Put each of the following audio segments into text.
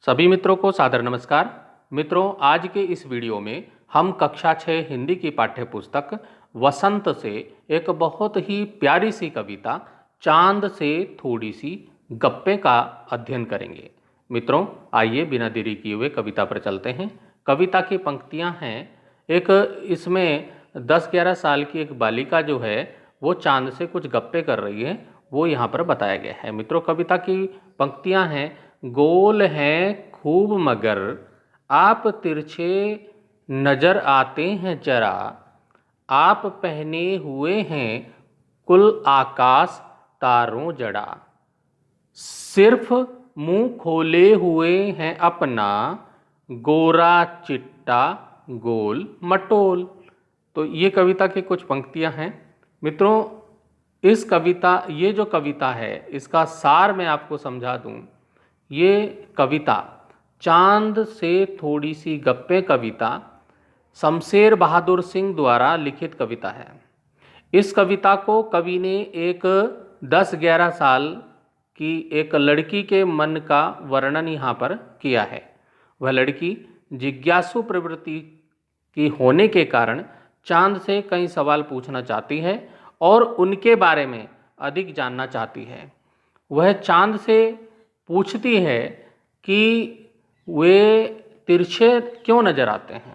सभी मित्रों को सादर नमस्कार। मित्रों, आज के इस वीडियो में हम कक्षा 6 हिंदी की पाठ्य पुस्तक वसंत से एक बहुत ही प्यारी सी कविता चांद से थोड़ी सी गप्पे का अध्ययन करेंगे। मित्रों, आइए बिना देरी किए हुए कविता पर चलते हैं। कविता की पंक्तियां हैं, एक इसमें 10-11 साल की एक बालिका जो है वो चांद से कुछ गप्पे कर रही है, वो यहाँ पर बताया गया है। मित्रों, कविता की पंक्तियां हैं, गोल हैं खूब मगर आप तिरछे नजर आते हैं जरा, आप पहने हुए हैं कुल आकाश तारों जड़ा, सिर्फ मुंह खोले हुए हैं अपना गोरा चिट्टा गोल मटोल। तो ये कविता की कुछ पंक्तियां हैं। मित्रों, ये जो कविता है इसका सार मैं आपको समझा दूं। ये कविता चांद से थोड़ी सी गप्पे कविता शमशेर बहादुर सिंह द्वारा लिखित कविता है। इस कविता को कवि ने एक 10-11 साल की एक लड़की के मन का वर्णन यहाँ पर किया है। वह लड़की जिज्ञासु प्रवृत्ति की होने के कारण चांद से कई सवाल पूछना चाहती है और उनके बारे में अधिक जानना चाहती है। वह चांद से पूछती है कि वे तिरछे क्यों नजर आते हैं।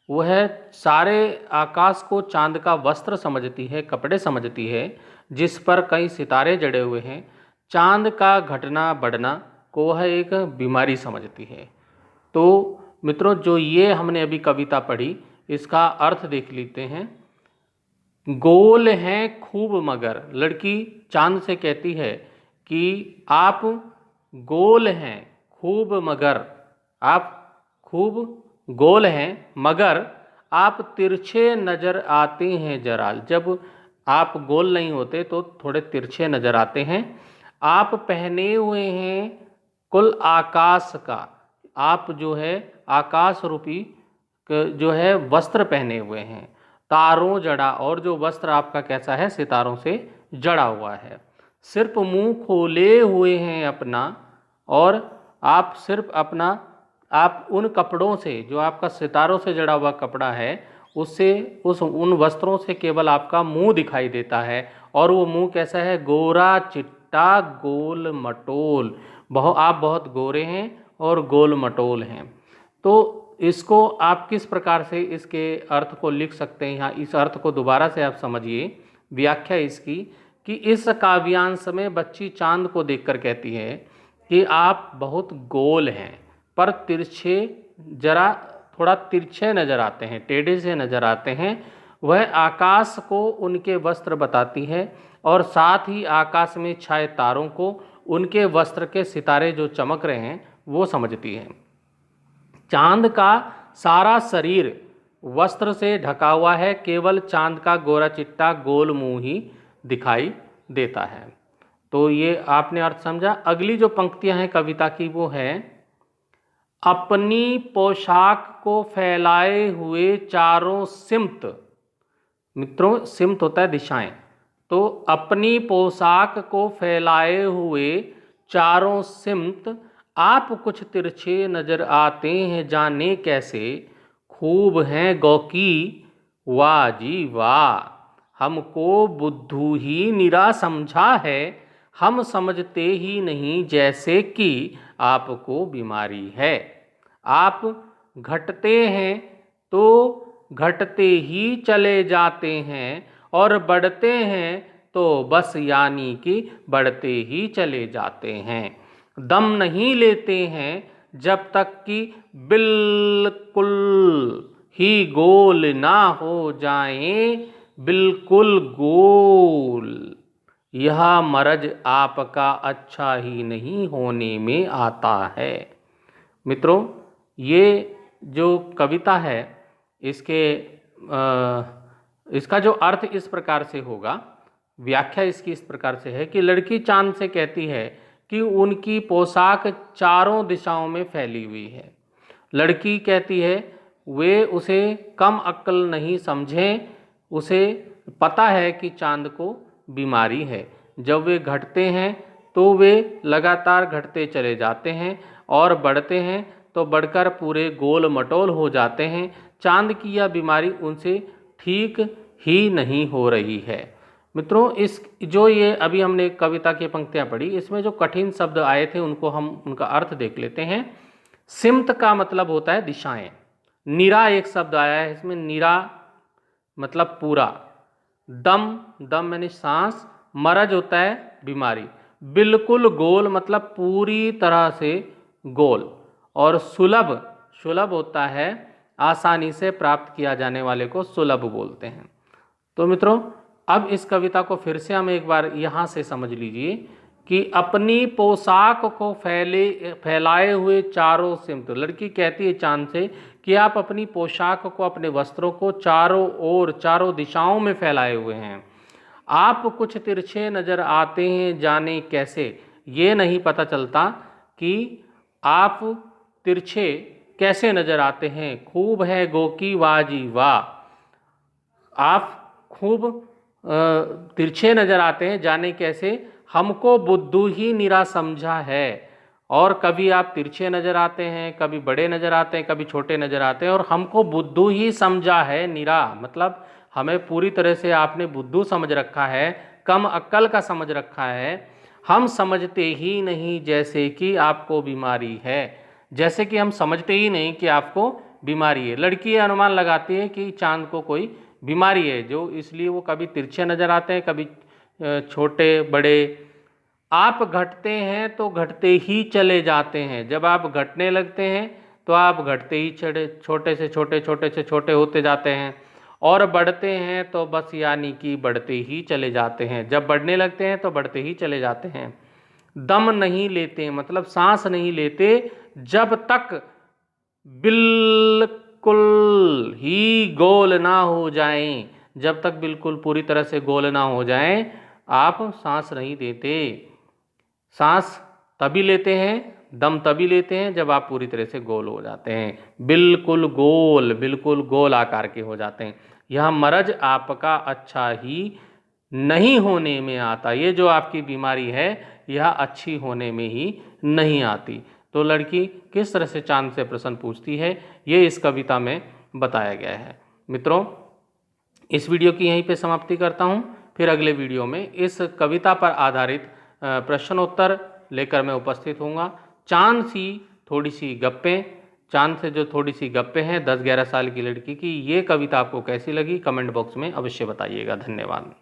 वह सारे आकाश को चांद का वस्त्र समझती है, कपड़े समझती है, जिस पर कई सितारे जड़े हुए हैं। चांद का घटना बढ़ना को वह एक बीमारी समझती है। तो मित्रों, जो ये हमने अभी कविता पढ़ी, इसका अर्थ देख लेते हैं। गोल हैं खूब मगर, लड़की चांद से कहती है कि आप गोल हैं खूब मगर, आप खूब गोल हैं मगर आप तिरछे नजर आते हैं जरा। जब आप गोल नहीं होते तो थोड़े तिरछे नजर आते हैं। आप पहने हुए हैं कुल आकाश का, आप जो है आकाश रूपी जो है वस्त्र पहने हुए हैं, तारों जड़ा, और जो वस्त्र आपका कैसा है, सितारों से जड़ा हुआ है। सिर्फ मुंह खोले हुए हैं अपना, और आप सिर्फ अपना, आप उन कपड़ों से, जो आपका सितारों से जड़ा हुआ कपड़ा है, उससे उन वस्त्रों से केवल आपका मुंह दिखाई देता है। और वो मुंह कैसा है, गोरा चिट्टा गोल मटोल। आप बहुत गोरे हैं और गोल मटोल हैं। तो इसको आप किस प्रकार से इसके अर्थ को लिख सकते हैं, यहाँ इस अर्थ को दोबारा से आप समझिए। व्याख्या इसकी कि इस काव्यांश में बच्ची चांद को देखकर कहती है कि आप बहुत गोल हैं पर तिरछे, जरा थोड़ा तिरछे नजर आते हैं, टेढ़े से नजर आते हैं। वह आकाश को उनके वस्त्र बताती है और साथ ही आकाश में छाए तारों को उनके वस्त्र के सितारे जो चमक रहे हैं वो समझती है। चांद का सारा शरीर वस्त्र से ढका हुआ है, केवल चांद का गोरा चिट्टा गोल मुंह ही दिखाई देता है। तो ये आपने अर्थ समझा। अगली जो पंक्तियां हैं कविता की वो है, अपनी पोशाक को फैलाए हुए चारों सिमत। मित्रों, सिमत होता है दिशाएं। तो अपनी पोशाक को फैलाए हुए चारों सिमत आप कुछ तिरछे नजर आते हैं जाने कैसे, खूब हैं गौकी वाह जी वाह, हमको बुद्धू ही निरा समझा है, हम समझते ही नहीं जैसे कि आपको बीमारी है। आप घटते हैं तो घटते ही चले जाते हैं और बढ़ते हैं तो बस यानी कि बढ़ते ही चले जाते हैं। दम नहीं लेते हैं जब तक कि बिल्कुल ही गोल ना हो जाएं, बिल्कुल गोल। यह मरज आपका अच्छा ही नहीं होने में आता है। मित्रों, ये जो कविता है इसका जो अर्थ इस प्रकार से होगा, व्याख्या इसकी इस प्रकार से है कि लड़की चांद से कहती है कि उनकी पोशाक चारों दिशाओं में फैली हुई है। लड़की कहती है वे उसे कम अक्ल नहीं समझें, उसे पता है कि चांद को बीमारी है। जब वे घटते हैं तो वे लगातार घटते चले जाते हैं और बढ़ते हैं तो बढ़कर पूरे गोल मटोल हो जाते हैं। चांद की यह बीमारी उनसे ठीक ही नहीं हो रही है। मित्रों, इस जो ये अभी हमने कविता की पंक्तियां पढ़ी, इसमें जो कठिन शब्द आए थे उनको हम उनका अर्थ देख लेते हैं। सिमत का मतलब होता है दिशाएं। निरा एक शब्द आया है इसमें, निरा मतलब पूरा। दम, दम यानी सांस। मरज होता है बीमारी। बिल्कुल गोल मतलब पूरी तरह से गोल। और सुलभ, सुलभ होता है आसानी से प्राप्त किया जाने वाले को सुलभ बोलते हैं। तो मित्रों, अब इस कविता को फिर से हम एक बार यहाँ से समझ लीजिए कि अपनी पोशाक को फैलाए हुए चारों सिमत। लड़की कहती है चांद से कि आप अपनी पोशाक को, अपने वस्त्रों को चारों ओर, चारों दिशाओं में फैलाए हुए हैं। आप कुछ तिरछे नजर आते हैं, जाने कैसे। ये नहीं पता चलता कि आप तिरछे कैसे नजर आते हैं। खूब है गो की वाह जी वाह। आप खूब तिरछे नजर आते हैं, जाने कैसे। हमको बुद्धू ही निरा समझा है। और कभी आप तिरछे नजर आते हैं, कभी बड़े नजर आते हैं, कभी छोटे नजर आते हैं, और हमको बुद्धू ही समझा है। निरा मतलब हमें पूरी तरह से आपने बुद्धू समझ रखा है, कम अक्ल का समझ रखा है। हम समझते ही नहीं जैसे कि आपको बीमारी है। जैसे कि हम समझते ही नहीं कि आपको बीमारी है। लड़की अनुमान लगाती है कि चांद को कोई बीमारी है, जो इसलिए वो कभी तिरछे नजर आते हैं, कभी छोटे बड़े। आप घटते हैं तो घटते ही चले जाते हैं। जब आप घटने लगते हैं तो आप घटते ही छोटे से छोटे, छोटे से छोटे होते जाते हैं। और बढ़ते हैं तो बस यानी कि बढ़ते ही चले जाते हैं। जब बढ़ने लगते हैं तो बढ़ते ही चले जाते हैं। दम नहीं लेते मतलब सांस नहीं लेते जब तक बिल्कुल ही गोल ना हो जाएं। जब तक बिल्कुल पूरी तरह से गोल ना हो जाएं, आप सांस नहीं देते। सांस तभी लेते हैं, दम तभी लेते हैं जब आप पूरी तरह से गोल हो जाते हैं। बिल्कुल गोल, बिल्कुल गोल आकार के हो जाते हैं। यह मरज आपका अच्छा ही नहीं होने में आता। ये जो आपकी बीमारी है यह अच्छी होने में ही नहीं आती। तो लड़की किस तरह से चांद से प्रश्न पूछती है, ये इस कविता में बताया गया है। मित्रों, इस वीडियो की यहीं पे समाप्ति करता हूँ। फिर अगले वीडियो में इस कविता पर आधारित प्रश्नोत्तर लेकर मैं उपस्थित होऊंगा। चांद सी थोड़ी सी गप्पें, चांद से जो थोड़ी सी गप्पें हैं 10-11 साल की लड़की की, ये कविता आपको कैसी लगी कमेंट बॉक्स में अवश्य बताइएगा। धन्यवाद।